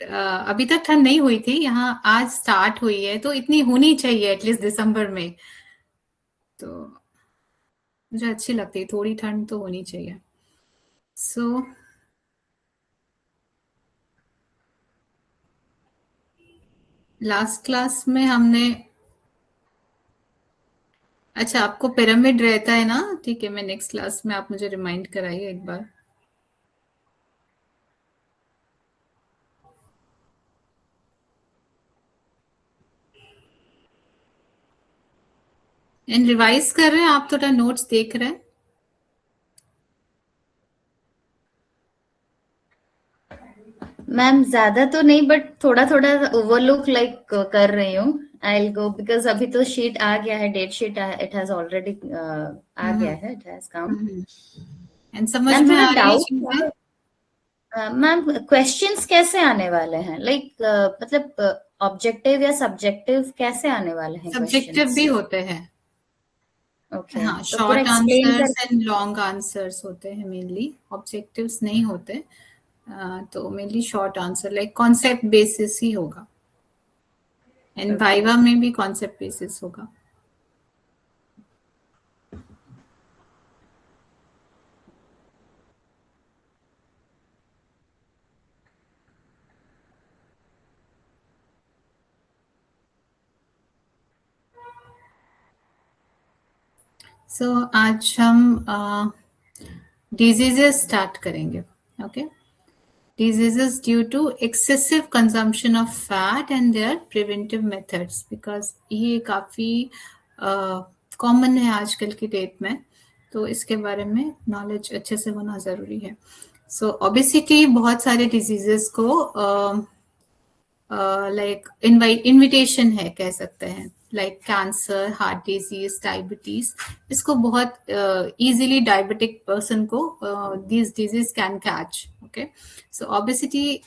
अभी तक ठंड नहीं हुई थी, यहाँ आज स्टार्ट हुई है, तो इतनी होनी चाहिए एटलीस्ट दिसंबर में। तो मुझे अच्छी लगती है, थोड़ी ठंड तो होनी चाहिए। सो लास्ट क्लास में हमने, अच्छा आपको पिरामिड रहता है ना, ठीक है, मैं नेक्स्ट क्लास में आप मुझे रिमाइंड कराइए एक बार। एंड रिवाइज कर रहे हैं आप, थोड़ा नोट्स देख रहे हैं? मैम ज्यादा तो नहीं, बट थोड़ा थोड़ा ओवरलुक लाइक कर रही हूँ। आई विल गो बिकॉज अभी तो शीट आ गया है, date sheet it has already आ गया है, इट हैज कम। एंड समझ मैम में थोड़ा आ रही है डाउट चीजें? है। मैम क्वेश्चंस कैसे आने वाले हैं, लाइक मतलब ऑब्जेक्टिव या सब्जेक्टिव कैसे आने वाले हैं सब्जेक्टिव क्वेश्चंस? भी होते हैं। ओके, हाँ, तो पूरा शॉर्ट एक्सप्लेन आंसर्स कर। एंड लॉन्ग आंसर्स होते हैं मेनली, ऑब्जेक्टिव्स नहीं होते। तो mainly short answer like concept basis ही होगा, एंड ओके। वाइवा में भी कॉन्सेप्ट बेसिस होगा। सो आज हम डिजीजेस स्टार्ट करेंगे। Okay, diseases due to excessive consumption of fat and their preventive methods, because ये काफी कॉमन है आजकल की डेट में, तो इसके बारे में नॉलेज अच्छे से होना जरूरी है। सो ओबेसिटी बहुत सारे डिजीजेस को लाइक इनविटेशन है कह सकते हैं, like cancer, heart disease, diabetes. इसको बहुत इजीली डायबिटिक पर्सन को this disease can catch. Okay, so obesity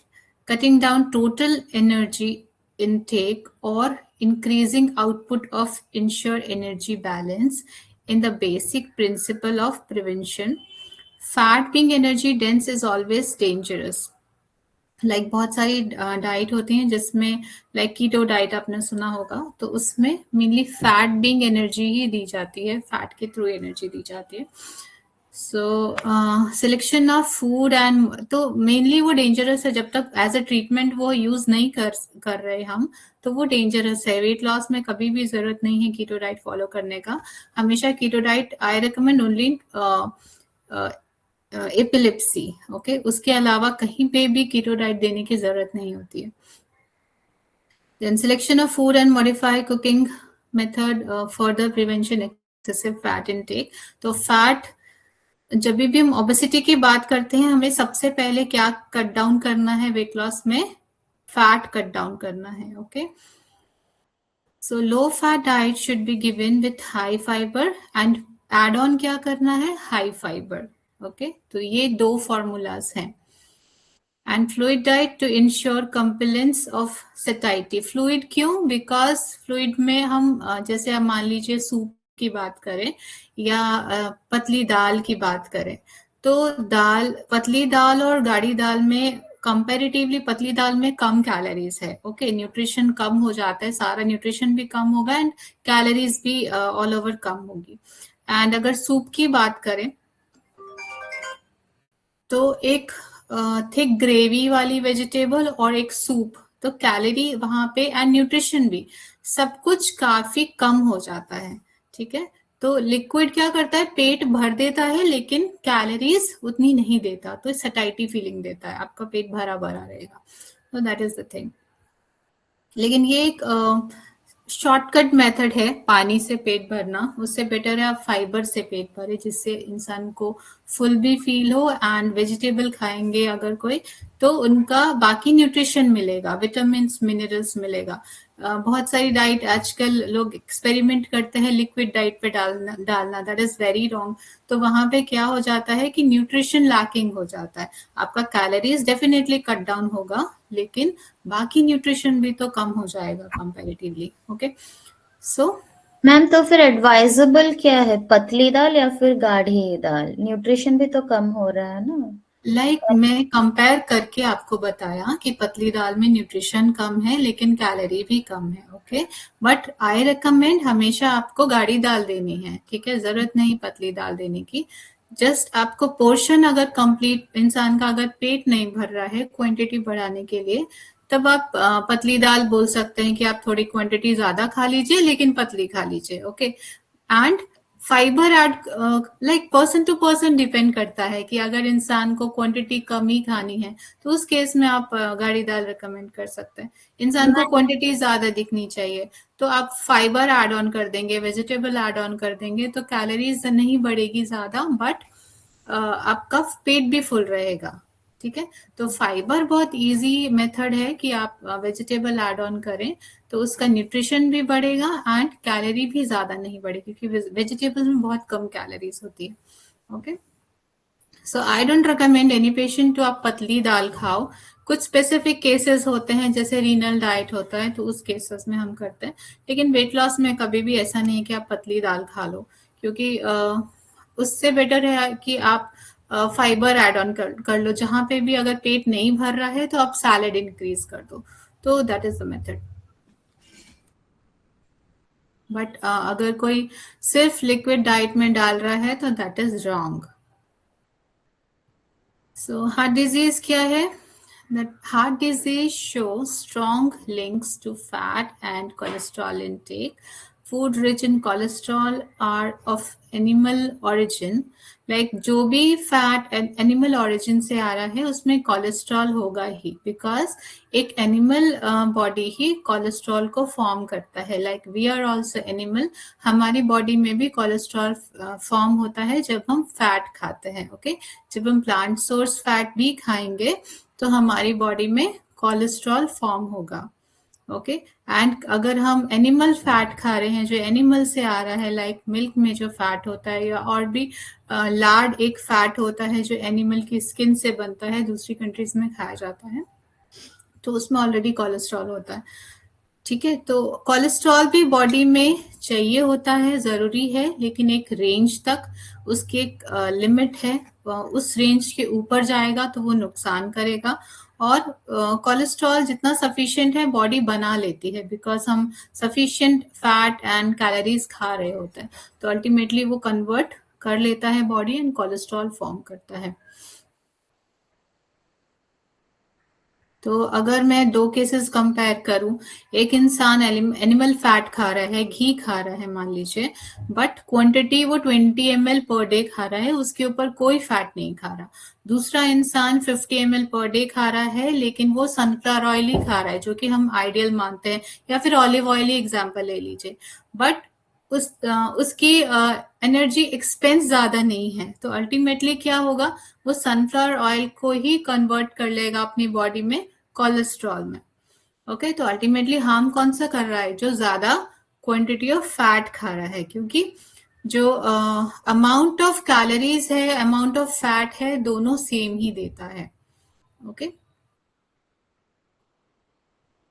cutting down total energy intake or increasing output of ensure energy balance in the basic principle of prevention. Fat being energy dense is always dangerous. बहुत सारी diet होती हैं जिसमें like keto diet आपने सुना होगा, तो उसमें मेनली फैट बिंग एनर्जी ही दी जाती है, फैट के थ्रू एनर्जी दी जाती है। So selection of food and, तो मेनली वो डेंजरस है जब तक एज अ ट्रीटमेंट वो यूज नहीं कर रहे हम, तो वो डेंजरस है। वेट लॉस में कभी भी जरूरत नहीं है कीटो डाइट फॉलो करने का। हमेशा keto diet I recommend only epilepsy. Okay, उसके अलावा कहीं पे भी कीटो डाइट देने की जरूरत नहीं होती है। Then selection of food and modify cooking method further prevention excessive fat intake. तो फैट, जब भी हम ओबेसिटी की बात करते हैं, हमें सबसे पहले क्या कट डाउन करना है वेट लॉस में? फैट कट डाउन करना है। Okay, so low fat diet should be given with high fibre, and add on क्या करना है? High fibre. ओके, तो ये दो फॉर्मूलाज हैं। And fluid diet to ensure compliance of satiety. Fluid क्यों? बिकॉज फ्लूइड में हम जैसे आप मान लीजिए सूप की बात करें या पतली दाल की बात करें, तो दाल, पतली दाल और गाढ़ी दाल में कंपैरेटिवली पतली दाल में कम कैलोरीज है। ओके, न्यूट्रिशन कम हो जाता है, सारा न्यूट्रिशन भी कम होगा एंड कैलोरीज भी ऑल ओवर कम होगी। एंड अगर सूप की बात करें तो एक थिक ग्रेवी वाली वेजिटेबल और एक सूप, तो कैलोरी वहां पे एंड न्यूट्रिशन भी, सब कुछ काफी कम हो जाता है। ठीक है, तो लिक्विड क्या करता है? पेट भर देता है लेकिन कैलोरीज उतनी नहीं देता, तो सटाइटी फीलिंग देता है, आपका पेट भरा भरा रहेगा। तो दैट इज द थिंग। लेकिन ये एक शॉर्टकट मेथड है पानी से पेट भरना, उससे बेटर है आप फाइबर से पेट भरे, जिससे इंसान को फुल भी फील हो, एंड वेजिटेबल खाएंगे अगर कोई, तो उनका बाकी न्यूट्रिशन मिलेगा, विटामिन मिनरल्स मिलेगा। बहुत सारी डाइट आजकल लोग एक्सपेरिमेंट करते हैं लिक्विड डाइट पे डालना डालना, दैट इज वेरी रॉन्ग। तो वहां पे क्या हो जाता है कि न्यूट्रिशन लैकिंग हो जाता है, आपका कैलोरीज डेफिनेटली कट डाउन होगा, लेकिन बाकी न्यूट्रिशन भी तो कम हो जाएगा कंपैरेटिवली। ओके, सो मैम तो फिर एडवाइजेबल क्या है, पतली दाल या फिर गाढ़ी दाल? न्यूट्रिशन भी तो कम हो रहा है ना। मैं कंपेयर करके आपको बताया कि पतली दाल में न्यूट्रिशन कम है लेकिन कैलोरी भी कम है, ओके। बट आई रिकमेंड हमेशा आपको गाढ़ी दाल देनी है, ठीक है, जरूरत नहीं पतली दाल देने की। जस्ट आपको पोर्शन अगर कंप्लीट, इंसान का अगर पेट नहीं भर रहा है क्वांटिटी बढ़ाने के लिए, तब आप पतली दाल बोल सकते हैं कि आप थोड़ी क्वांटिटी ज्यादा खा लीजिए लेकिन पतली खा लीजिए, okay. And fibre add like person to person depend करता है कि अगर इंसान को क्वांटिटी कम ही खानी है तो उस केस में आप गाढ़ी दाल रिकमेंड कर सकते हैं। इंसान को क्वांटिटी ज्यादा दिखनी चाहिए तो आप फाइबर ऐड ऑन कर देंगे, वेजिटेबल ऐड ऑन कर देंगे तो कैलोरीज नहीं बढ़ेगी ज्यादा, बट आपका पेट भी फुल रहेगा, ठीक है। तो फाइबर बहुत इजी मेथड है कि आप वेजिटेबल ऐड ऑन करें तो उसका न्यूट्रिशन भी बढ़ेगा एंड कैलोरी भी ज्यादा नहीं बढ़ेगी क्योंकि वेजिटेबल्स में बहुत कम कैलोरीज होती है, okay. So I don't recommend any patient to आप पतली दाल खाओ। कुछ स्पेसिफिक केसेस होते हैं जैसे रीनल डाइट होता है तो उस केसेस में हम करते हैं, लेकिन वेट लॉस में कभी भी ऐसा नहीं है कि आप पतली दाल खा लो, क्योंकि उससे बेटर है कि आप फाइबर ऐड ऑन कर लो। जहां पे भी अगर पेट नहीं भर रहा है तो आप सैलेड इंक्रीज कर दो, तो that is the method. But अगर कोई सिर्फ लिक्विड डाइट में डाल रहा है तो that is wrong. So heart disease क्या है? That heart disease shows strong links to fat and cholesterol intake. Food rich in cholesterol are of animal origin. Like जो भी फैट एनिमल origin से आ रहा है उसमें कोलेस्ट्रॉल होगा ही, बिकॉज एक एनिमल बॉडी ही कोलेस्ट्रॉल को फॉर्म करता है। Like we are also animal, हमारी बॉडी में भी कोलेस्ट्रॉल फॉर्म होता है जब हम फैट खाते हैं, ओके। जब हम प्लांट सोर्स फैट भी खाएंगे तो हमारी बॉडी में कोलेस्ट्रॉल फॉर्म होगा, ओके। एंड अगर हम एनिमल फैट खा रहे हैं जो एनिमल से आ रहा है, लाइक मिल्क में जो फैट होता है, या और भी लार्ड एक फैट होता है जो एनिमल की स्किन से बनता है, दूसरी कंट्रीज में खाया जाता है, तो उसमें ऑलरेडी कोलेस्ट्रॉल होता है, ठीक है। तो कोलेस्ट्रॉल भी बॉडी में चाहिए होता है, जरूरी है, लेकिन एक रेंज तक, उसकी एक लिमिट है। उस रेंज के ऊपर जाएगा तो वो नुकसान करेगा। और कोलेस्ट्रॉल जितना सफिशिएंट है बॉडी बना लेती है, बिकॉज हम सफिशिएंट फैट एंड कैलोरीज खा रहे होते हैं, तो अल्टीमेटली वो कन्वर्ट कर लेता है बॉडी एंड कोलेस्ट्रॉल फॉर्म करता है। तो अगर मैं दो केसेस कंपेयर करूं, एक इंसान एनिमल फैट खा रहा है, घी खा रहा है मान लीजिए, बट क्वांटिटी वो 20 ml पर डे खा रहा है, उसके ऊपर कोई फैट नहीं खा रहा। दूसरा इंसान 50 ml पर डे खा रहा है लेकिन वो सनफ्लावर ऑयल ही खा रहा है, जो कि हम आइडियल मानते हैं, या फिर ऑलिव ऑयल ही एग्जाम्पल ले लीजिए, बट उसकी एनर्जी एक्सपेंस ज्यादा नहीं है, तो अल्टीमेटली क्या होगा, वो सनफ्लावर ऑयल को ही कन्वर्ट कर लेगा अपनी बॉडी में कोलेस्ट्रॉल में, ओके। तो अल्टीमेटली हार्म कौन सा कर रहा है? जो ज्यादा क्वांटिटी ऑफ फैट खा रहा है, क्योंकि जो अमाउंट ऑफ कैलोरीज है, अमाउंट ऑफ फैट है, दोनों सेम ही देता है, okay.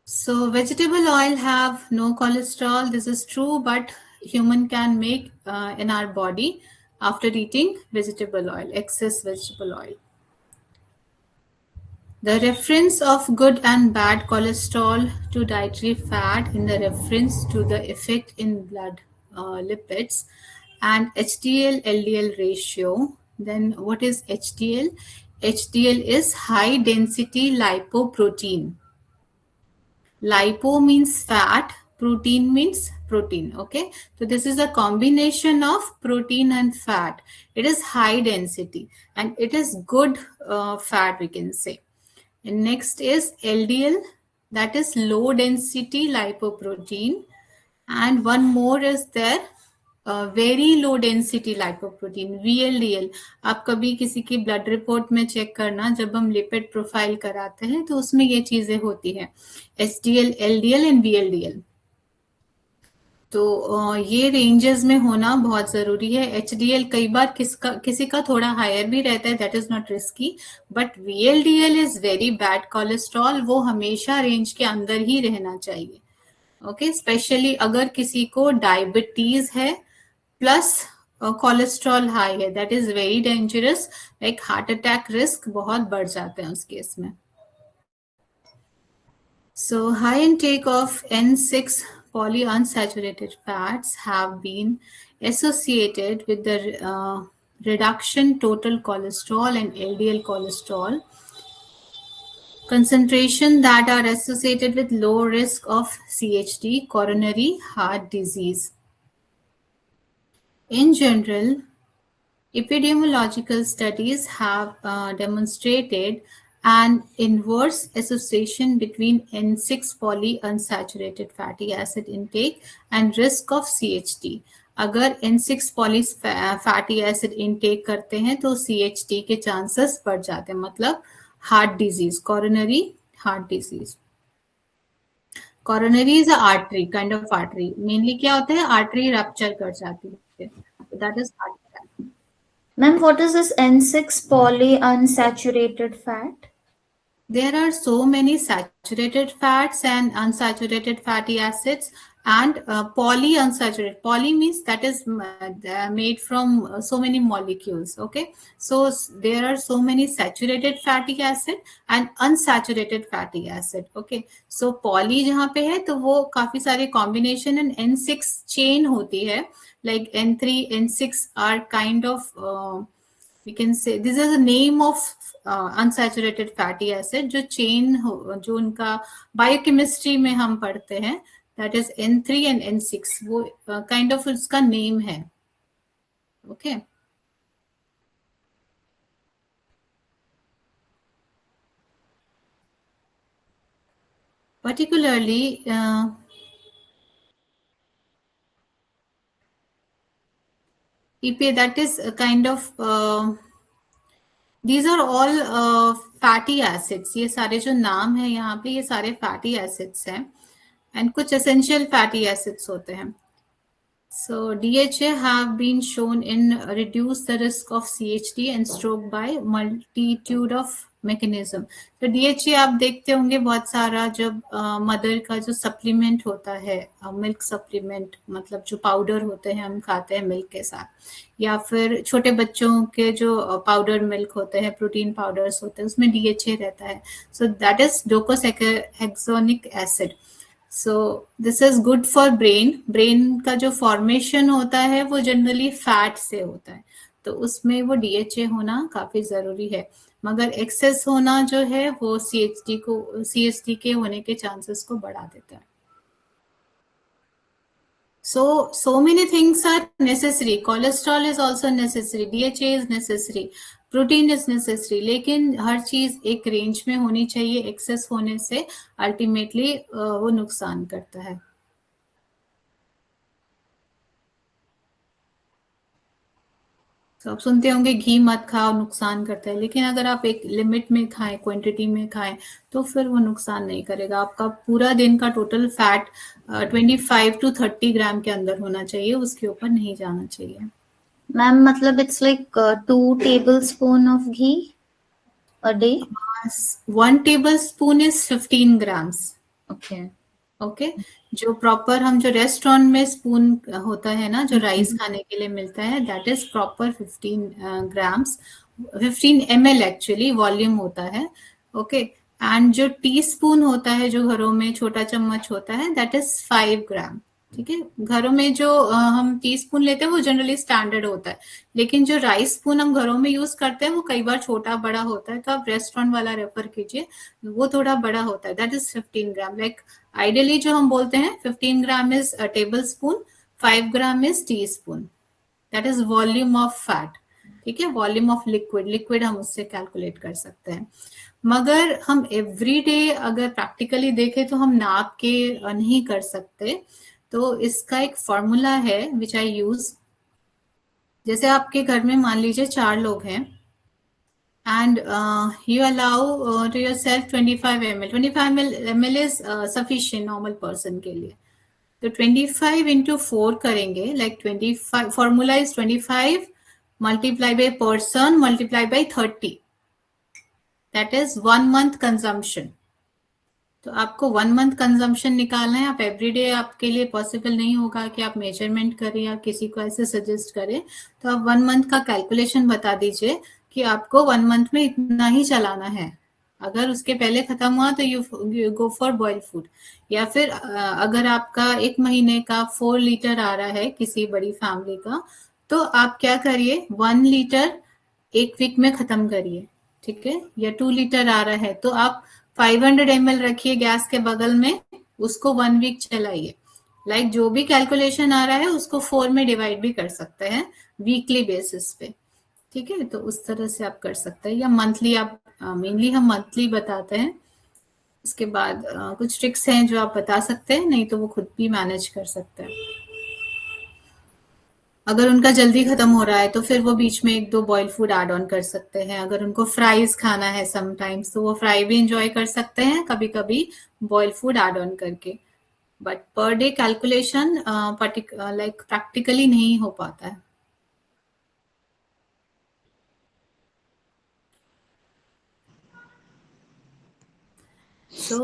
So vegetable oil have no cholesterol. This is true, but human can make in our body after eating vegetable oil, excess vegetable oil. The reference of good and bad cholesterol to dietary fat in the reference to the effect in blood lipids and HDL LDL ratio. Then what is HDL? HDL is high density lipoprotein. Lipo means fat, protein means protein, okay. So this is a combination of protein and fat. It is high density and it is good fat, we can say. And next is LDL, that is low density lipoprotein, and one more is there, very low density lipoprotein, VLDL। आप कभी किसी की blood report में check करना, जब हम lipid profile कराते हैं तो उसमें ये चीजें होती हैं, HDL, LDL एंड VLDL। तो ये रेंजेस में होना बहुत जरूरी है। HDL कई बार किसी का थोड़ा हायर भी रहता है, that is not risky, but VLDL is very bad cholesterol, वो हमेशा रेंज के अंदर ही रहना चाहिए, ओके। स्पेशली अगर किसी को डायबिटीज है प्लस और कोलेस्ट्रॉल हाई है, that is very dangerous, like heart attack risk बहुत बढ़ जाते हैं उस केस में. So high intake of N6 polyunsaturated fats have been associated with the reduction total cholesterol and LDL cholesterol concentration that are associated with low risk of CHD, coronary heart disease. In general, epidemiological studies have demonstrated an inverse association between N6 polyunsaturated fatty acid intake and risk of CHD. अगर N6 poly fatty acid intake करते हैं तो CHD के chances बढ़ जाते हैं, मतलब heart disease, coronary heart disease. Coronary is a artery, kind of artery. Mainly क्या होता है, artery rupture कर जाती है. That is heart attack. Ma'am, what is this N6 polyunsaturated fat? There are so many saturated fats and unsaturated fatty acids and polyunsaturated. Poly means that is made from so many molecules. Okay, so there are so many saturated fatty acid and unsaturated fatty acid. Okay, so poly जहाँ पे है तो वो काफी सारे combination and N6 chain होती है, like N3, N6 are kind of we can say this is the name of unsaturated fatty acid, जो chain जो उनका biochemistry में हम पढ़ते हैं, that is N3 and N6, वो kind of उसका name है. Okay. Particularly EPA, that is a kind of these are all fatty acids. ये सारे जो नाम है यहाँ पे ये सारे fatty acids हैं and कुछ essential fatty acids होते हैं. So DHA have been shown in reduce the risk of CHD and stroke by multitude of mechanism. तो DHA आप देखते होंगे बहुत सारा, जब मदर का जो सप्लीमेंट होता है, मिल्क सप्लीमेंट, मतलब जो पाउडर होते हैं हम खाते हैं मिल्क के साथ, या फिर छोटे बच्चों के जो पाउडर मिल्क होते हैं, प्रोटीन पाउडर्स होते हैं, उसमें DHA रहता है. So that is docosahexaenoic acid. So this is good for brain. Brain का जो फॉर्मेशन होता है वो जनरली फैट से होता है, तो उसमें वो DHA होना काफी जरूरी है. मगर एक्सेस होना जो है वो CHD के होने के चांसेस को बढ़ा देता है. So many things are necessary. Cholesterol is also necessary. DHA is necessary. Protein is necessary, लेकिन हर चीज एक रेंज में होनी चाहिए. एक्सेस होने से अल्टीमेटली वो नुकसान करता है. तो आप सुनते होंगे घी मत खाओ, नुकसान करता है, लेकिन अगर आप एक लिमिट में खाएं, क्वांटिटी में खाएं, तो फिर वो नुकसान नहीं करेगा. आपका पूरा दिन का टोटल फैट 25 to 30 ग्राम के अंदर होना चाहिए, उसके ऊपर नहीं जाना चाहिए. मैम मतलब it's like 2 tablespoon of ghee a day? 1 tablespoon is 15 grams. Okay. जो प्रॉपर हम जो रेस्टोरेंट में स्पून होता है ना, जो राइस खाने के लिए मिलता है, that is proper 15 grams, 15 ml actually volume होता है. ओके. एंड जो टी स्पून होता है जो घरों में छोटा चम्मच होता है, दैट इज 5 ग्राम. ठीक है, घरों में जो हम टी स्पून लेते हैं वो जनरली स्टैंडर्ड होता है, लेकिन जो राइस स्पून हम घरों में यूज करते हैं वो कई बार छोटा बड़ा होता है, तो आप रेस्टोरेंट वाला रेफर कीजिए, वो थोड़ा बड़ा होता है, that is 15 gram. Like ideally जो हम बोलते हैं 15 gram is a table spoon, 5 gram is tea spoon, that is volume of fat. ठीक है, वॉल्यूम ऑफ लिक्विड हम उससे कैलकुलेट कर सकते हैं. मगर हम एवरी डे अगर प्रैक्टिकली देखें तो हम नाप के नहीं कर सकते. तो इसका एक फॉर्मूला है विच आई यूज. जैसे आपके घर में मान लीजिए 4 लोग हैं and you allow to yourself 25 ml. 25 ml is sufficient normal person के लिए. तो 25 into 4 करेंगे, like 25 formula is 25 multiply by person multiply by 30. That is 1 month consumption. तो आपको 1 मंथ कंजम्पशन निकालना है। आप एवरीडे आपके लिए पॉसिबल नहीं होगा कि आप मेजरमेंट करें या किसी को ऐसे सजेस्ट करें, तो आप 1 मंथ का कैलकुलेशन बता दीजिए कि आपको 1 मंथ में इतना ही चलाना है। अगर उसके पहले खत्म हुआ तो you go for boiled food. या फिर अगर आपका 1 महीने का 4 लीटर आ रहा है किसी बड़ी फैमिली का, तो आप क्या करिए, 1 लीटर 1 वीक में खत्म करिए, ठीक है। या 2 लीटर आ रहा है तो आप 500 ml रखिए गैस के बगल में, उसको 1 वीक चलाइए। लाइक जो भी कैलकुलेशन आ रहा है उसको 4 में डिवाइड भी कर सकते हैं वीकली बेसिस पे, ठीक है। तो उस तरह से आप कर सकते हैं, या मंथली आप, मेनली हम मंथली बताते हैं। उसके बाद कुछ ट्रिक्स हैं जो आप बता सकते हैं, नहीं तो वो खुद भी मैनेज कर सकते हैं। अगर उनका जल्दी खत्म हो रहा है तो फिर वो बीच में 1-2 बॉयल फूड ऐड ऑन कर सकते हैं। अगर उनको फ्राइज खाना है समटाइम्स तो वो फ्राई भी इंजॉय कर सकते हैं कभी कभी बॉयल फूड ऐड ऑन करके। But per day calculation like practically नहीं हो पाता है। So,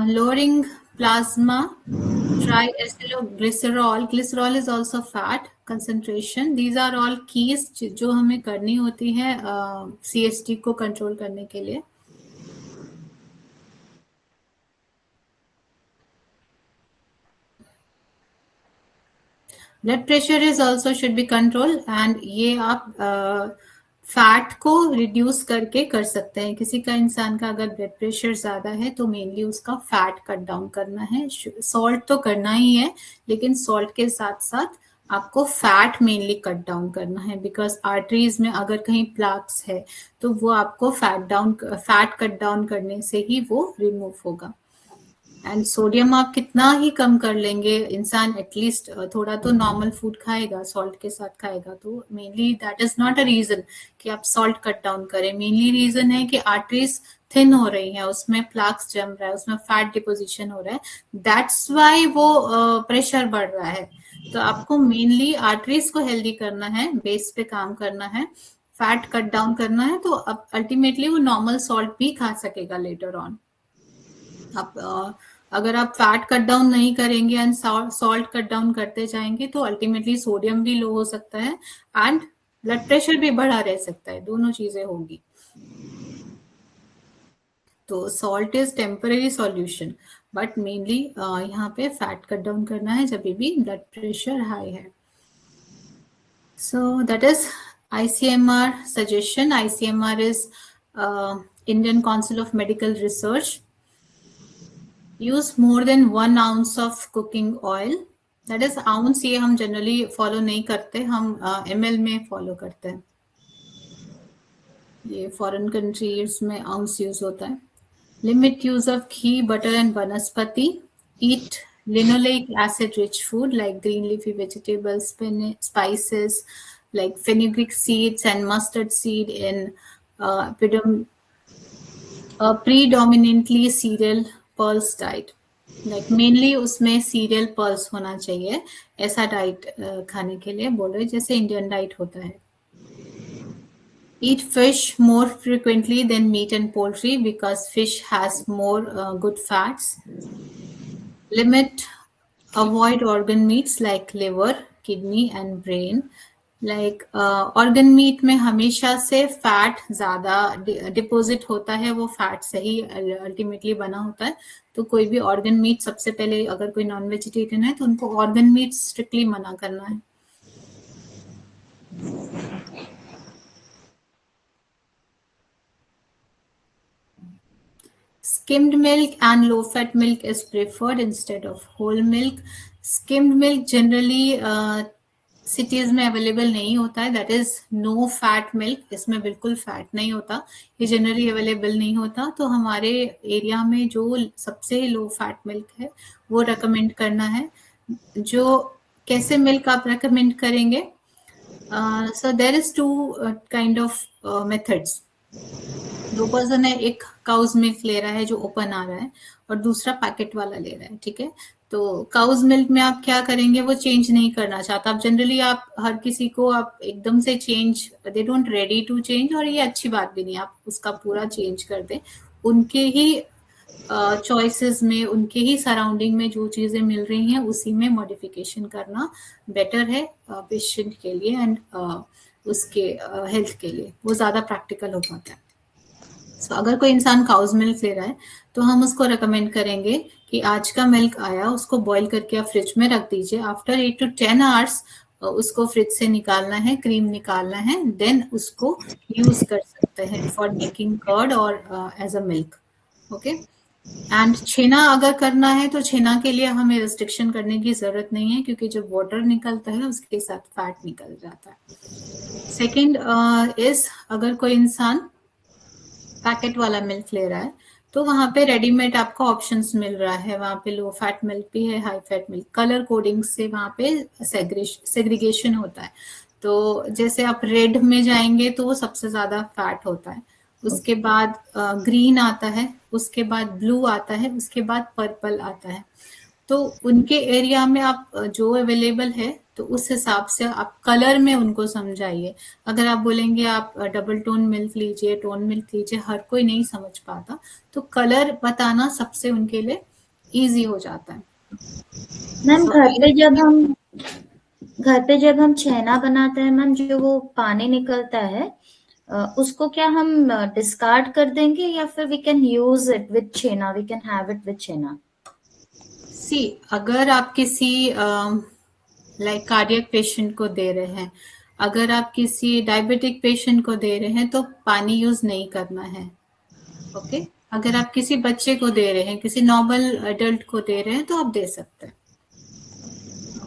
lowering plasma, triacylglycerol, glycerol is also fat concentration. These are all keys जो हमें करनी होती है CST को कंट्रोल करने के लिए। Blood pressure is also should be control, and ये आप फैट को रिड्यूस करके कर सकते हैं। किसी का इंसान का अगर ब्लड प्रेशर ज्यादा है तो मेनली उसका फैट कट डाउन करना है। सॉल्ट तो करना ही है, लेकिन सॉल्ट के साथ साथ आपको फैट मेनली कट डाउन करना है, बिकॉज आर्टरीज में अगर कहीं प्लाक्स है तो वो आपको फैट कट डाउन करने से ही वो रिमूव होगा। एंड सोडियम आप कितना ही कम कर लेंगे, इंसान एटलीस्ट थोड़ा तो नॉर्मल फूड खाएगा, सॉल्ट के साथ खाएगा। तो mainly that is not a reason कि आप सॉल्ट कट डाउन करें। मेनली रीजन है कि आर्टरीज थिन हो रही है, उसमें प्लाक्स जम रहा है, उसमें फैट डिपोजिशन हो रहा है, दैट्स वाई वो प्रेशर बढ़ रहा है। तो आपको मेनली आर्टरीज को हेल्दी करना है, बेस पे काम करना है, फैट कट डाउन करना है, तो अल्टीमेटली वो नॉर्मल सॉल्ट भी खा सकेगा लेटर ऑन। आप अगर आप फैट कट डाउन नहीं करेंगे एंड सॉल्ट कट डाउन करते जाएंगे तो अल्टीमेटली सोडियम भी लो हो सकता है एंड ब्लड प्रेशर भी बढ़ा रह सकता है, दोनों चीजें होगी। तो salt is temporary solution, but mainly यहाँ पे फैट कट डाउन करना है जब भी ब्लड प्रेशर हाई है। So that is ICMR suggestion. ICMR is Indian Council of Medical Research. Use more than 1 ounce of cooking oil. That is ounce, ये हम generally follow नहीं करते, हम ml में फॉलो करते हैं। ये फॉरेन कंट्रीज में आउंस यूज होता है। Limit use of ghee, butter and वनस्पति। ईट linoleic acid rich food like green leafy vegetables, spices like fenugreek seeds and mustard seed in predominantly cereal pulse diet। Like mainly उसमें serial pulse होना चाहिए, ऐसा diet खाने के लिए बोल रहे, जैसे इंडियन डाइट होता है। Eat fish more frequently than meat and poultry because fish has more good fats. Limit, avoid organ meats like liver, kidney and brain. Like organ meet में हमेशा से फैट ज्यादा डिपोजिट होता है, वो फैट से ही अल्टीमेटली बना होता है। तो कोई भी ऑर्गन मीट, सबसे पहले अगर कोई नॉन वेजिटेरियन है तो उनको ऑर्गन मीट स्ट्रिक्टली मना करना है। Skimmed milk and low fat milk is preferred instead of whole milk. Skimmed milk generally cities में अवेलेबल नहीं होता है, that is no fat milk, इसमें बिल्कुल फैट नहीं होता, ये जनरली अवेलेबल नहीं होता। तो हमारे एरिया में जो सबसे लो फैट मिल्क है वो रेकमेंड करना है। जो कैसे मिल्क आप रेकमेंड करेंगे? So there is 2 kind of methods. 2 person है, एक काउज मिल्क ले रहा है जो ओपन आ रहा है और दूसरा पैकेट वाला ले रहा है, ठीक है। तो काउज मिल्क में आप क्या करेंगे, वो चेंज नहीं करना चाहता। आप जनरली आप हर किसी को आप एकदम से change, they don't ready to change, और ये अच्छी बात भी नहीं आप उसका पूरा चेंज कर दें। उनके ही चॉइसेस में, उनके ही सराउंडिंग में जो चीजें मिल रही हैं उसी में मॉडिफिकेशन करना बेटर है पेशेंट के लिए एंड उसके हेल्थ के लिए, वो ज्यादा प्रैक्टिकल हो पाता है। So, अगर कोई इंसान काउज मिल्क ले रहा है तो हम उसको रेकमेंड करेंगे कि आज का मिल्क आया, उसको बॉईल करके आप फ्रिज में रख दीजिए। आफ्टर 8 to 10 आवर्स उसको फ्रिज से निकालना है, क्रीम निकालना है, देन उसको यूज कर सकते हैं फॉर मेकिंग कर्ड और as a milk. Okay, and छेना अगर करना है तो छेना के लिए हमें रिस्ट्रिक्शन करने की जरूरत नहीं है, क्योंकि जब वाटर निकलता है उसके साथ फैट निकल जाता है। सेकेंड इज, अगर कोई इंसान पैकेट वाला मिल्क ले रहा है तो वहां पे रेडीमेड आपको ऑप्शंस मिल रहा है, वहां पे लो फैट मिल्क भी है, high fat milk, colour coding से वहां पे सेग्रीगेशन होता है। तो जैसे आप रेड में जाएंगे तो वो सबसे ज्यादा फैट होता है, उसके बाद ग्रीन आता है, उसके बाद ब्लू आता है, उसके बाद पर्पल आता है। तो उनके एरिया में आप जो अवेलेबल है तो उस हिसाब से आप कलर में उनको समझाइए। अगर आप बोलेंगे आप डबल टोन मिल्क लीजिए, टोन मिल्क लीजिए, हर कोई नहीं समझ पाता, तो कलर बताना सबसे उनके लिए इजी हो जाता है। मैम So, घर पे जब हम छेना बनाते हैं मैम, जो वो पानी निकलता है उसको क्या हम डिस्कार्ड कर देंगे या फिर we can use it with chhena, we can have it with chhena? See, अगर आप किसी लाइक कार्डियक पेशेंट को दे रहे हैं, अगर आप किसी डायबिटिक पेशेंट को दे रहे हैं तो पानी यूज नहीं करना है। ओके, अगर आप किसी बच्चे को दे रहे हैं, किसी नॉर्मल अडल्ट को दे रहे हैं तो आप दे सकते हैं।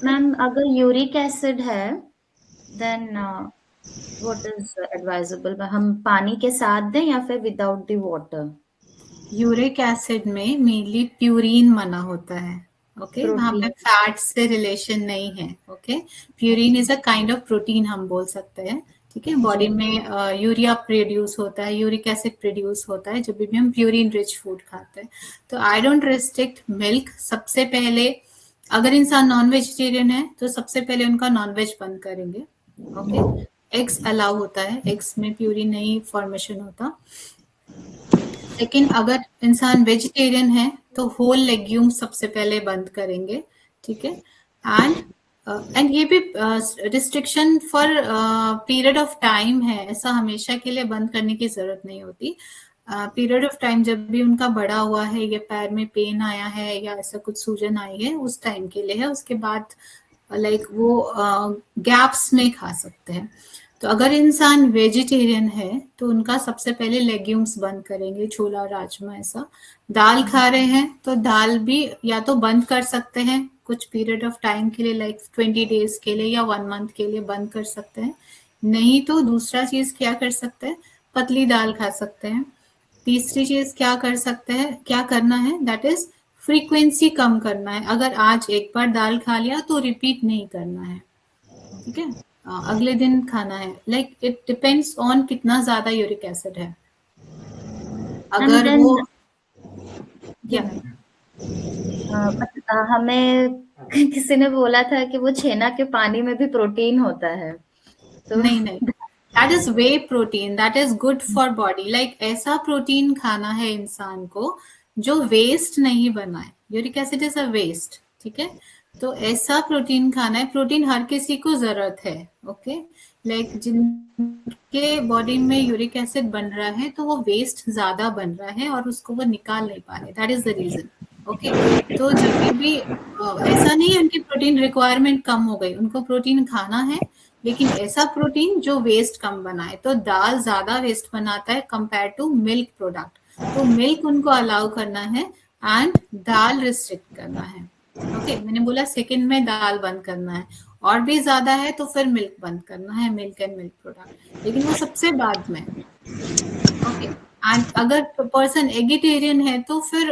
मैम अगर यूरिक एसिड है देन व्हाट इज एडवाइजेबल, हम पानी के साथ दें या फिर without the water? Uric acid में मेनली प्यूरिन मना होता है। ओके, वहां पे प्रोटीन। फैट से रिलेशन नहीं है। Okay, purine is a kind of protein हम बोल सकते हैं। ठीक है, बॉडी जी। में यूरिया प्रोड्यूस होता है, यूरिक एसिड प्रोड्यूस होता है जब भी हम प्यूरिन रिच फूड खाते हैं। तो आई डोंट रिस्ट्रिक्ट मिल्क। सबसे पहले अगर इंसान नॉन वेजिटेरियन है तो सबसे पहले उनका नॉन वेज बंद करेंगे। ओके, एग्स अलाउ होता है, एग्स में प्यूरिन नहीं फॉर्मेशन होता। लेकिन अगर इंसान वेजिटेरियन है तो होल लेग्यूम सबसे पहले बंद करेंगे। ठीक है, एंड एंड ये भी restriction for period of time है, ऐसा हमेशा के लिए बंद करने की जरूरत नहीं होती। पीरियड ऑफ टाइम जब भी उनका बढ़ा हुआ है या पैर में पेन आया है या ऐसा कुछ सूजन आई है उस टाइम के लिए है, उसके बाद लाइक वो गैप्स में खा सकते हैं। तो अगर इंसान वेजिटेरियन है तो उनका सबसे पहले लेग्यूम्स बंद करेंगे, छोला राजमा ऐसा। दाल खा रहे हैं तो दाल भी या तो बंद कर सकते हैं कुछ पीरियड ऑफ टाइम के लिए, लाइक 20 डेज के लिए या 1 मंथ के लिए बंद कर सकते हैं। नहीं तो दूसरा चीज क्या कर सकते हैं, पतली दाल खा सकते हैं। तीसरी चीज क्या कर सकते हैं, क्या करना है, दैट इज फ्रीक्वेंसी कम करना है। अगर आज एक बार दाल खा लिया तो रिपीट नहीं करना है। ठीक है, अगले दिन खाना है। लाइक इट डिपेंड्स ऑन कितना ज्यादा यूरिक एसिड है। एंड अगर देन वो जी या मैम, हमें किसी ने बोला था कि वो छेना के पानी में भी प्रोटीन होता है, तो नहीं नहीं, that is whey protein, that is good for body. Like ऐसा प्रोटीन खाना है इंसान को जो वेस्ट नहीं बनाए। Uric acid is a waste. ठीक है, तो ऐसा प्रोटीन खाना है, प्रोटीन हर किसी को जरूरत है। ओके, लाइक जिनके बॉडी में यूरिक एसिड बन रहा है तो वो वेस्ट ज्यादा बन रहा है और उसको वो निकाल नहीं पा रहे, that is the reason. Okay, तो जब भी ऐसा नहीं है उनकी प्रोटीन रिक्वायरमेंट कम हो गई, उनको प्रोटीन खाना है लेकिन ऐसा प्रोटीन जो वेस्ट कम बनाए। तो दाल ज्यादा वेस्ट बनाता है कंपेयर टू मिल्क प्रोडक्ट, तो मिल्क उनको अलाउ करना है एंड दाल रिस्ट्रिक्ट करना है। ओके, मैंने बोला सेकंड में दाल बंद करना है, और भी ज्यादा है तो फिर मिल्क बंद करना है, मिल्क एंड मिल्क प्रोडक्ट, लेकिन वो सबसे बाद में। ओके, एंड अगर पर्सन एगिटेरियन है तो फिर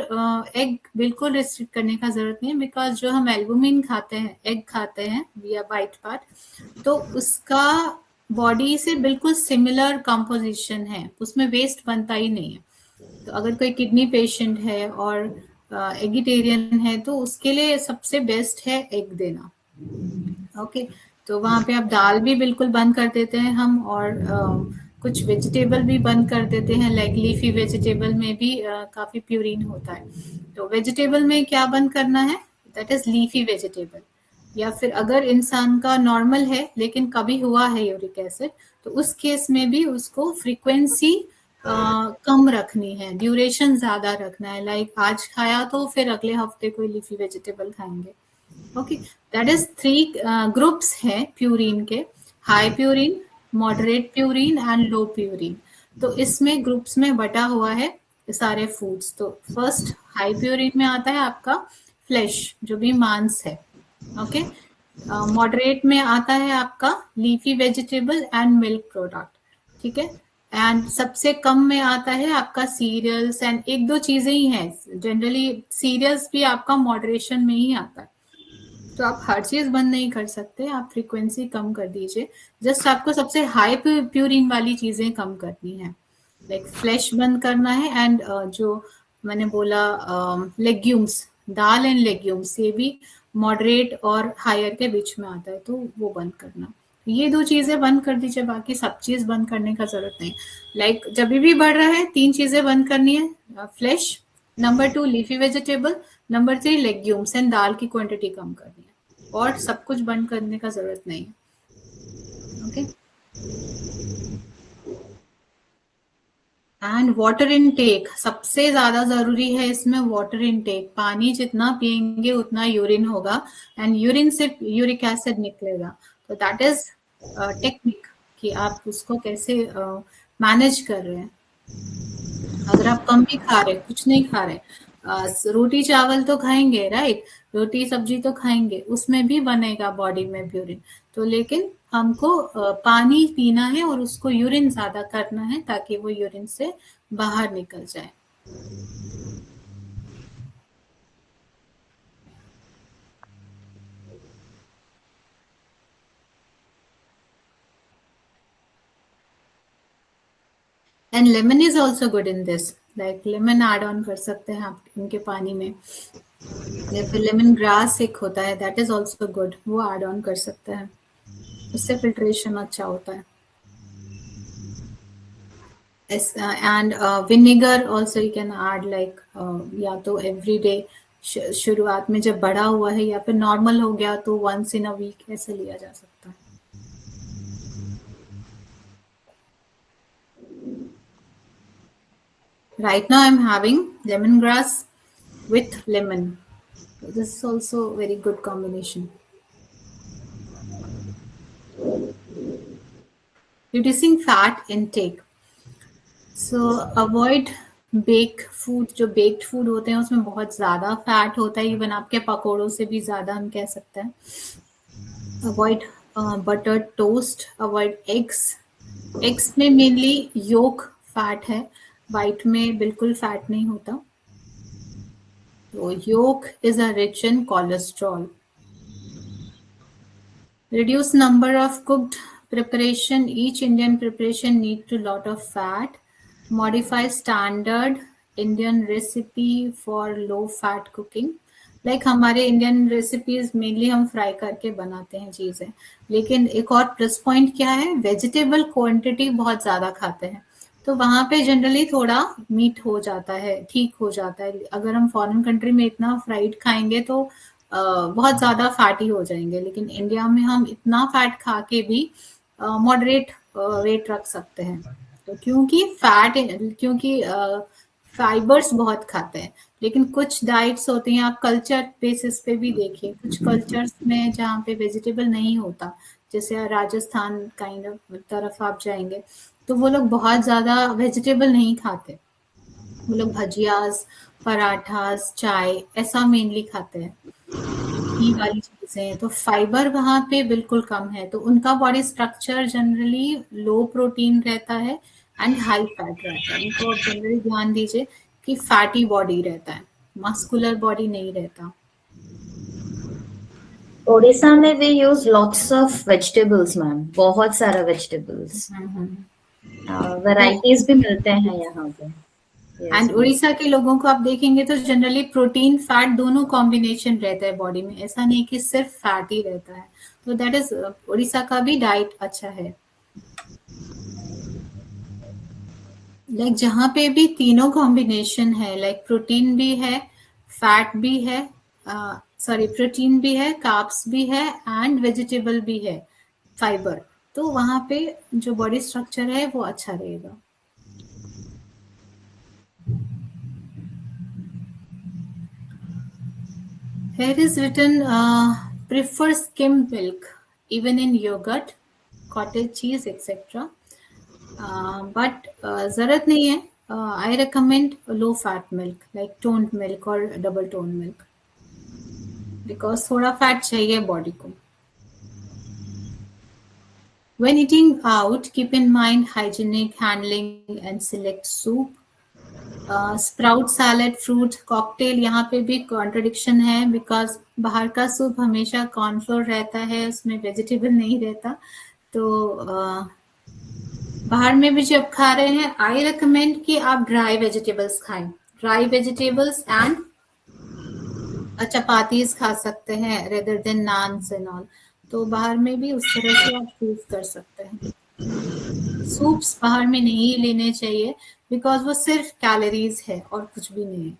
एग बिल्कुल रिस्ट्रिक्ट करने का जरूरत नहीं है, बिकॉज जो हम एल्बुमिन खाते हैं, एग खाते हैं या वाइट पार्ट, तो उसका बॉडी से बिल्कुल सिमिलर कंपोजिशन है, उसमें वेस्ट बनता ही नहीं है। तो अगर कोई किडनी पेशेंट है और एगिटेरियन है तो उसके लिए सबसे बेस्ट है एग देना। ओके, तो वहां पे आप दाल भी बिल्कुल बंद कर देते हैं हम, और कुछ वेजिटेबल भी बंद कर देते हैं, लाइक लीफी वेजिटेबल में भी काफी प्यूरिन होता है। तो वेजिटेबल में क्या बंद करना है, दैट इज लीफी वेजिटेबल। या फिर अगर इंसान का नॉर्मल है लेकिन कभी हुआ है यूरिक एसिड, तो उस केस में भी उसको फ्रीक्वेंसी कम रखनी है, ड्यूरेशन ज्यादा रखना है, लाइक आज खाया तो फिर अगले हफ्ते कोई लीफी वेजिटेबल खाएंगे। ओके, दैट इज 3 ग्रुप्स हैं प्यूरिन के, high purine, moderate purine and low purine. तो इसमें ग्रुप्स में बटा हुआ है सारे फूड्स। तो फर्स्ट हाई प्यूरिन में आता है आपका फ्लैश, जो भी मांस है। ओके, मॉडरेट में आता है आपका leafy vegetable and milk product, ठीक है। एंड सबसे कम में आता है आपका सीरियल्स, एंड एक दो चीजें ही हैं जनरली, सीरियल्स भी आपका मॉडरेशन में ही आता है। तो आप हर चीज बंद नहीं कर सकते, आप फ्रीक्वेंसी कम कर दीजिए। जस्ट आपको सबसे हाई प्यूरिन वाली चीजें कम करनी है, लाइक फ्लैश बंद करना है, एंड जो मैंने बोला लेग्यूम्स, दाल एंड लेग्यूम्स, ये भी मॉडरेट और हायर के बीच में आता है, तो वो बंद करना। ये 2 चीजें बंद कर दीजिए, बाकी सब चीज बंद करने का जरूरत नहीं। लाइक जब भी बढ़ रहा है 3 चीजें बंद करनी है, flesh, number 2 leafy vegetable, number 3 legumes, and दाल की क्वांटिटी कम करनी है, और सब कुछ बंद करने का जरूरत नहीं है। ओके, एंड वाटर इनटेक सबसे ज्यादा जरूरी है इसमें। वाटर इनटेक, पानी जितना पिएंगे उतना यूरिन होगा, एंड यूरिन से यूरिक एसिड निकलेगा। तो दैट इज टेक्निक कि आप उसको कैसे मैनेज कर रहे हैं। अगर आप कम भी खा रहे, कुछ नहीं खा रहे, रोटी चावल तो खाएंगे, राइट, रोटी सब्जी तो खाएंगे, उसमें भी बनेगा बॉडी में यूरिन। तो लेकिन हमको पानी पीना है और उसको यूरिन ज्यादा करना है, ताकि वो यूरिन से बाहर निकल जाए। And lemon is also good in this, like lemon add on कर सकते हैं आप उनके पानी में, या फिर लेमन ग्रास एक होता है, दैट इज ऑल्सो गुड, वो ऐड ऑन कर सकते हैं, उससे फिल्ट्रेशन अच्छा होता है। And vinegar also you can add, like या तो every day, शुरुआत में जब बड़ा हुआ है या फिर नॉर्मल हो गया तो once in a week ऐसे लिया जा सकता है। Right now I'm having lemongrass with lemon. This is also very good combination. Reducing fat intake. So avoid bake food, जो बेक्ड फूड होते हैं उसमें बहुत ज्यादा फैट होता है, इवन आपके पकोड़ों से भी ज्यादा हम कह सकते हैं। Avoid buttered toast, avoid eggs. Eggs में मेनली योक फैट है, वाइट में बिल्कुल फैट नहीं होता। तो yolk is a rich in cholesterol. Reduce number of cooked preparation. Each Indian preparation need to lot of fat. Modify standard Indian recipe for low fat cooking. Like हमारे Indian recipes mainly हम fry करके बनाते हैं चीजें, लेकिन एक और plus point क्या है, वेजिटेबल क्वांटिटी बहुत ज्यादा खाते हैं, तो वहां पे जनरली थोड़ा मीट हो जाता है, ठीक हो जाता है। अगर हम फॉरेन कंट्री में इतना फ्राइड खाएंगे तो बहुत ज्यादा फैटी हो जाएंगे, लेकिन इंडिया में हम इतना फैट खा के भी मॉडरेट वेट रख सकते हैं। तो क्योंकि फाइबर्स बहुत खाते हैं, लेकिन कुछ डाइट्स होती हैं, आप कल्चर बेसिस पे भी देखिए, कुछ कल्चर्स में जहाँ पे वेजिटेबल नहीं होता, जैसे राजस्थान काइंड ऑफ तरफ आप जाएंगे तो वो लोग बहुत ज्यादा वेजिटेबल नहीं खाते, वो लोग भजियास, पराठास, चाय ऐसा मेनली खाते हैं, घी वाली चीजें। तो फाइबर वहां पे बिल्कुल कम है, तो उनका बॉडी स्ट्रक्चर जनरली लो प्रोटीन रहता है एंड हाई फैट रहता है। उनको जनरली ध्यान दीजिए कि फैटी बॉडी रहता है, मस्कुलर बॉडी नहीं रहता। ओडिशा में we use lots of vegetables ma'am, बहुत सारा वेजिटेबल्स, वैरायटीज भी मिलते हैं यहाँ पे। एंड उड़ीसा के लोगों को आप देखेंगे तो जनरली प्रोटीन फैट दोनों कॉम्बिनेशन रहता है बॉडी में, ऐसा नहीं कि सिर्फ फैट ही रहता है। तो दैट इज उड़ीसा का भी डाइट अच्छा है। लाइक जहाँ पे भी तीनों कॉम्बिनेशन है, लाइक प्रोटीन भी है, फैट भी है, सॉरी प्रोटीन भी है, कार्ब्स भी है एंड वेजिटेबल भी है, फाइबर, तो वहां पे जो बॉडी स्ट्रक्चर है वो अच्छा रहेगा. Here is written prefer skim milk even in yogurt, cottage cheese, etc. But जरूरत नहीं है. I recommend low fat milk like toned milk or double toned milk because थोड़ा फैट चाहिए बॉडी को. When eating out, keep in mind hygienic handling and select soup. Sprout salad, fruit cocktail, यहाँ पे भी contradiction है because बाहर का soup हमेशा कॉर्नफ्लोर रहता है, उसमें वेजिटेबल नहीं रहता. तो बाहर में भी जब खा रहे हैं, आई रिकमेंड कि आप ड्राई वेजिटेबल्स खाएं. ड्राई वेजिटेबल्स एंड चपातीज खा सकते हैं rather than naans and all. तो बाहर में भी उस तरह से आप चूज कर सकते हैं. सूप्स बाहर में नहीं लेने चाहिए बिकॉज वो सिर्फ कैलोरीज है और कुछ भी नहीं है.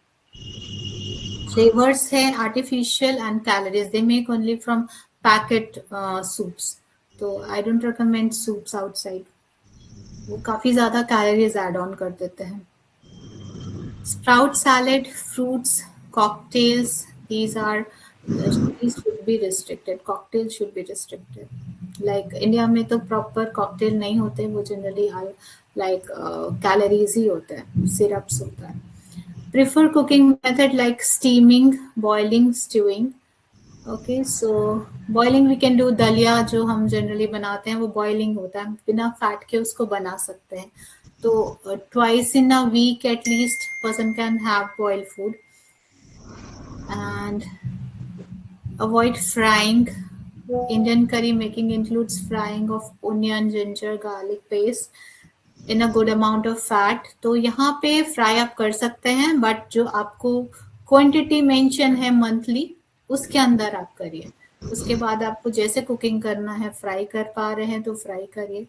फ्लेवर्स है artificial and calories they make only from packet soups. तो I don't recommend soups outside, वो काफी ज्यादा कैलोरीज ऐड ऑन कर देते हैं. Sprout salad, fruits, cocktails, these should be restricted. Cocktail should be restricted. Like India में तो proper cocktail नहीं होते, वो जनरली लाइक कैलोरीज ही होते हैं, सिरप्स होता है. Prefer cooking method like steaming, boiling, stewing. Okay, so boiling we can do. दलिया जो हम जनरली बनाते हैं वो बॉइलिंग होता है, बिना फैट के उसको बना सकते हैं. तो twice in a week at least person can have boiled food. And avoid frying. Indian curry making includes frying of onion, ginger, garlic paste in a good amount of fat. तो यहाँ पे fry आप कर सकते हैं, but जो आपको quantity mention है मंथली उसके अंदर आप करिए. उसके बाद आपको जैसे कुकिंग करना है, फ्राई कर पा रहे हैं तो फ्राई करिए,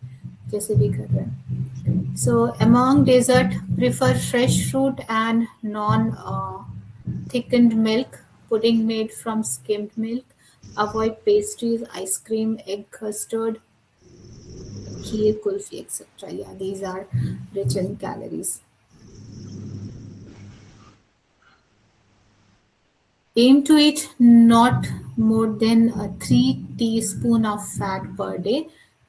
जैसे भी कर रहे हैं. So among dessert, prefer fresh fruit and non thickened milk, pudding made from skimmed milk. Avoid pastries, ice cream, egg custard, kheer, kulfi, etc. Yeah, these are rich in calories. Aim to eat not more than 3 teaspoon of fat per day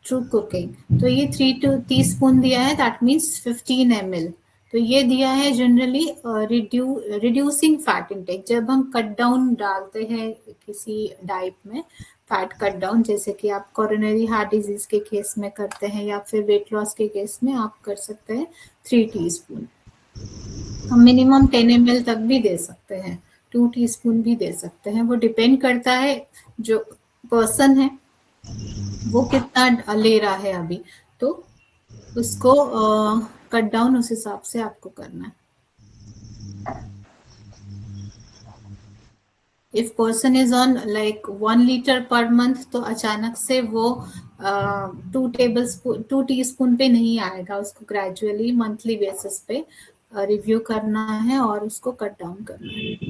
through cooking. तो ये 3 teaspoon दिया है, that means 15 ml. तो ये दिया है generally reducing fat intake. जब हम कट डाउन डालते हैं किसी डाइट में, फैट कट डाउन, जैसे कि आप कोरोनरी हार्ट डिजीज के केस में करते हैं या फिर वेट लॉस के केस में आप कर सकते हैं 3 टीस्पून. हम मिनिमम 10 ml तक भी दे सकते हैं, 2 टीस्पून भी दे सकते हैं. वो डिपेंड करता है जो पर्सन है वो कितना ले रहा है अभी, तो उसको कट डाउन उस हिसाब से आपको करना है. If person is on like 1 litre per month, तो अचानक से वो 2 टीस्पून पे नहीं आएगा. उसको ग्रेजुअली मंथली बेसिस पे रिव्यू करना है और उसको कट डाउन करना है.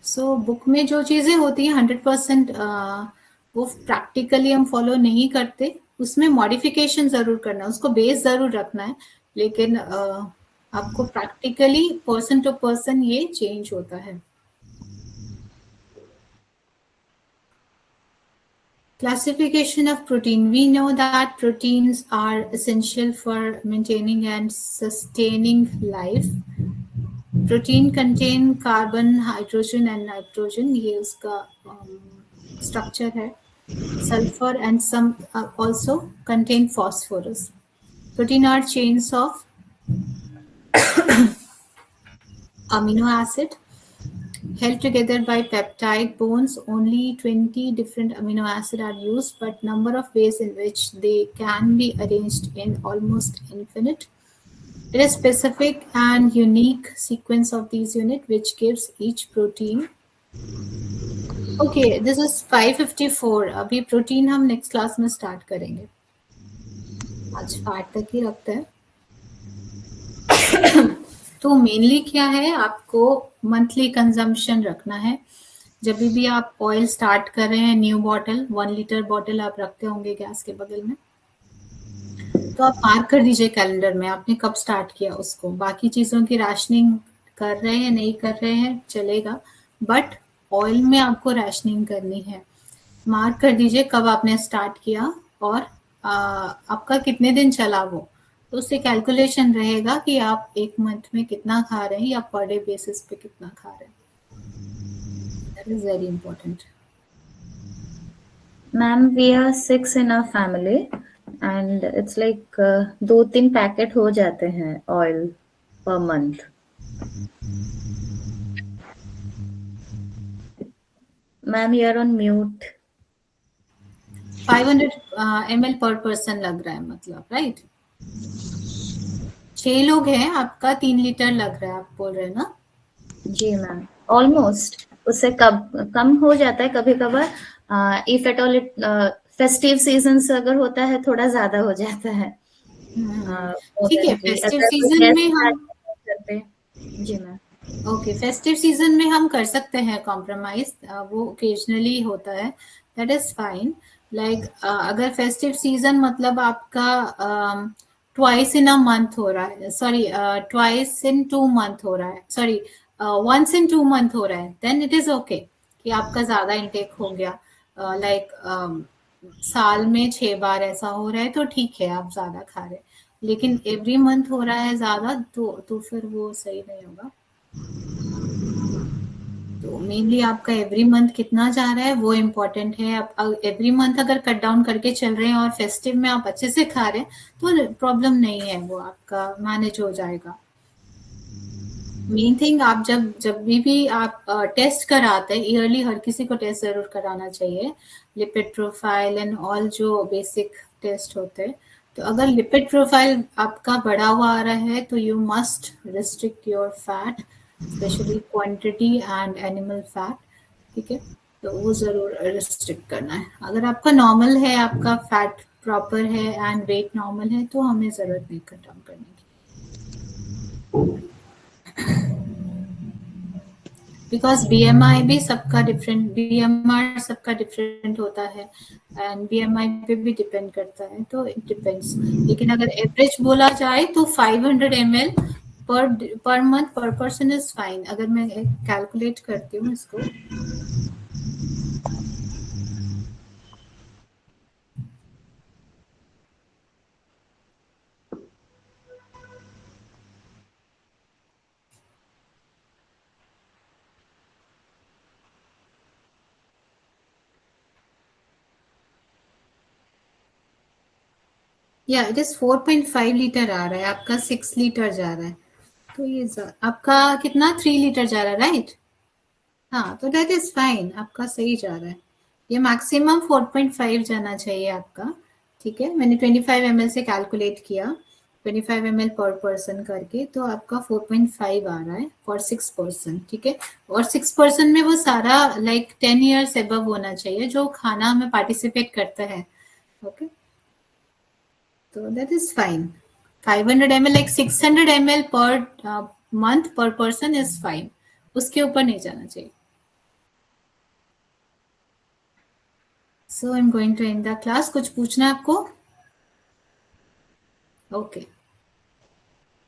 सो बुक में जो चीजें होती हैं 100% वो प्रैक्टिकली हम फॉलो नहीं करते. उसमें मॉडिफिकेशन जरूर करना है, उसको बेस जरूर रखना है, लेकिन आपको प्रैक्टिकली पर्सन टू पर्सन ये चेंज होता है. Classification of protein. We know that proteins are essential for maintaining and sustaining life. Protein contain carbon, hydrogen and nitrogen. ये उसका structure है. Sulfur and some also contain phosphorus. Protein are chains of amino acid held together by peptide bonds. Only 20 different amino acids are used, but number of ways in which they can be arranged in almost infinite. It is specific and unique sequence of these unit which gives each protein. Okay, this is 554. अभी protein हम next class में start करेंगे, आज fat तक ही रखते हैं। तो mainly क्या है, आपको मंथली कंजम्पशन रखना है। जब भी आप ऑयल स्टार्ट कर रहे हैं, न्यू बॉटल 1 लीटर बॉटल आप रखते होंगे गैस के बगल में, तो आप मार्क कर दीजिए कैलेंडर में आपने कब स्टार्ट किया उसको। बाकी चीजों की राशनिंग कर रहे हैं नहीं कर रहे हैं चलेगा, बट ऑयल में आपको राशनिंग करनी है। मार्क कर दीजिए कब आपने स्टार्ट किया और आपका कितने दिन चला वो, तो उससे कैलकुलेशन रहेगा कि आप एक मंथ में कितना खा रहे हैं या पर डे बेसिस पे कितना खा रहे हैं। That is very important. Ma'am we are 6 in our family and it's like 2-3 packet हो जाते हैं oil per month. Ma'am you are on mute. 500 ml per person लग रहा है मतलब, राइट? 6 लोग हैं, आपका 3 लीटर लग रहा है, आप बोल रहे हैं ना? जी मैम, ऑलमोस्ट उससे कम हो जाता है कभी कभार। If at all it festive season से अगर होता है थोड़ा ज्यादा हो जाता है। ठीक है, फेस्टिव सीजन में हम जी मैम। ओके, फेस्टिव सीजन में हम कर सकते हैं कॉम्प्रोमाइज, वो ओकेजनली होता है, दैट इज फाइन। लाइक अगर फेस्टिव सीजन मतलब आपका ट्वाइस इन अ मंथ हो रहा है, सॉरी ट्वाइस इन 2 मंथ हो रहा है, सॉरी वंस इन 2 मंथ हो रहा है, देन इट इज ओके कि आपका ज्यादा इंटेक हो गया। लाइक साल में 6 बार ऐसा हो रहा है तो ठीक है, आप ज्यादा खा रहे हैं। लेकिन एवरी मंथ हो रहा है ज्यादा तो फिर वो सही नहीं होगा। तो मेनली आपका एवरी मंथ कितना जा रहा है वो इम्पोर्टेंट है। आप एवरी मंथ अगर कट डाउन करके चल रहे हैं और फेस्टिव में आप अच्छे से खा रहे हैं तो प्रॉब्लम नहीं है, वो आपका मैनेज हो जाएगा। मेन थिंग, आप जब भी आप टेस्ट कराते हैं ईयरली, हर किसी को टेस्ट जरूर कराना चाहिए, लिपिड प्रोफाइल एंड ऑल जो बेसिक टेस्ट होते हैं। तो अगर लिपिड प्रोफाइल आपका बढ़ा हुआ आ रहा है तो you must restrict your fat, specially quantity and animal fat, ठीक है? तो वो जरूर रिस्ट्रिक्ट करना है। अगर आपका नॉर्मल है, आपका फैट प्रॉपर है एंड वेट नॉर्मल है तो हमें जरूरत नहीं कट डाउन करने की, बिकॉज बीएमआई भी सबका डिफरेंट, बीएमआर सबका डिफरेंट होता है एंड बीएमआई पे भी डिपेंड करता है, तो इट डिपेंड्स। लेकिन अगर एवरेज बोला जाए तो 500 ml पर मंथ पर पर्सन इज फाइन। अगर मैं कैलकुलेट करती हूँ इसको, या इट इज 4.5 लीटर आ रहा है, आपका 6 लीटर जा रहा है, तो ये आपका कितना 3 लीटर जा रहा है, राइट? हाँ, तो दैट इज फाइन, आपका सही जा रहा है। ये मैक्सिमम 4.5 जाना चाहिए आपका, ठीक है? मैंने 25 ml से कैलकुलेट किया, 25 ml पर पर्सन करके, तो आपका 4.5 आ रहा है फॉर 6 पर्सन, ठीक है? और 6 पर्सन में वो सारा लाइक 10 ईयर्स एबव होना चाहिए जो खाना में पार्टिसिपेट करता है, ओके? तो that is fine. 500 ml like 600 ml per month पर पर्सन इज फाइन, उसके ऊपर नहीं जाना चाहिए। So I'm going to end the class. कुछ पूछना है आपको? ओके,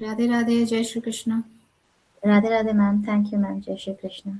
राधे राधे, जय Shri Krishna. Radhe Radhe ma'am, thank you ma'am, जय श्री कृष्ण।